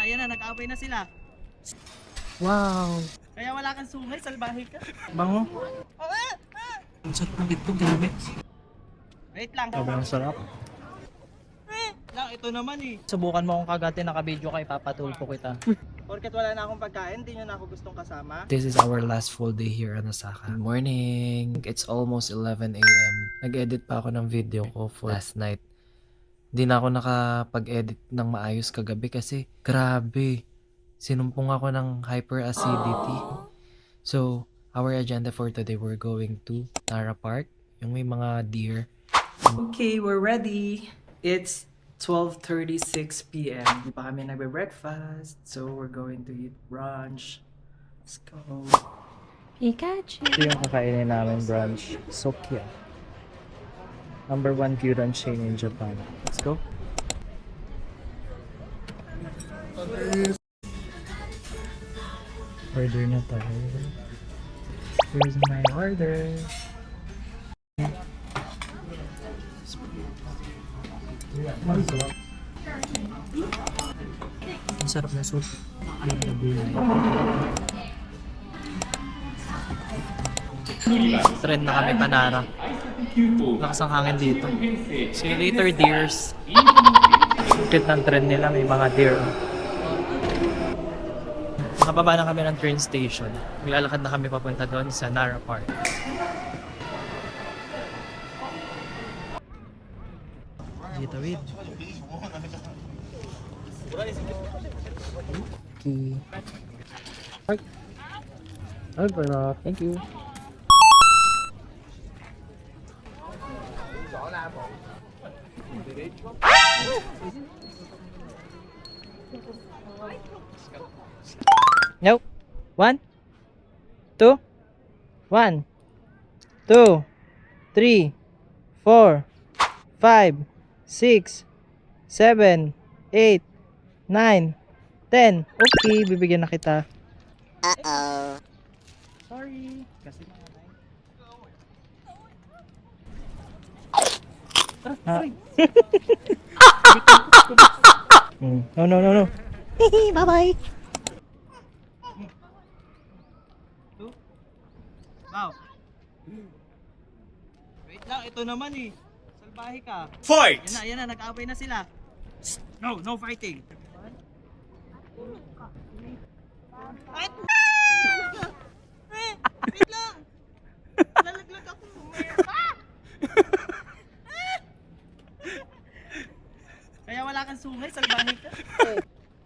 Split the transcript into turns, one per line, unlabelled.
Ayan na, nag-away na sila.
Wow!
Kaya wala kang sungay, salbahe ka.
Bango. Ang sarap ng ito, grabe.
Wait lang.
Sobrang sarap.
Lang, ito naman eh.
Subukan mo akong kagatin, naka-video ka, ipapatulpo kita.
Porket wala na akong pagkain, di nyo na ako gustong kasama.
This is our last full day here in Osaka. Good morning! It's almost 11 a.m. Nag-edit pa ako ng video ko for last night. Hindi na ako nakapag-edit ng maayos kagabi kasi grabe. Sinumpong ako ng hyperacidity. So, our agenda for today, we're going to Nara Park, yung may mga deer. Okay, we're ready. It's 12:36 p.m. Hindi pa kami nagbe-breakfast, so we're going to eat brunch. Let's go.
Pikachu.
Ito yung kakainin namin brunch. Sokya. Number 1 gyudon chain in Japan. Let's go. Order na tayo. Here's my order. Ang sarap na soup. Trend na kami Panara. Lakas ang hangin dito. See you later, deers. Cute ng trend nila, may mga deer. Nakababa na kami ng train station. Maglalakad na kami papunta doon sa Nara Park. Dito, wait. Okay. Park. Thank you. Nope. 1, 2, 1, 2, 3, 4, 5, 6, 7, 8, 9, 10. Okay, bibigyan na kita. Sorry. Kasi No. Bye-bye.
Wow. Wait lang, ito naman eh. Salbahe ka.
Fight!
Yan na, nag-away na sila. No fighting. Ay! Wait lang. Lalaglag ako. Kaya wala kang sungay, salbahe ka.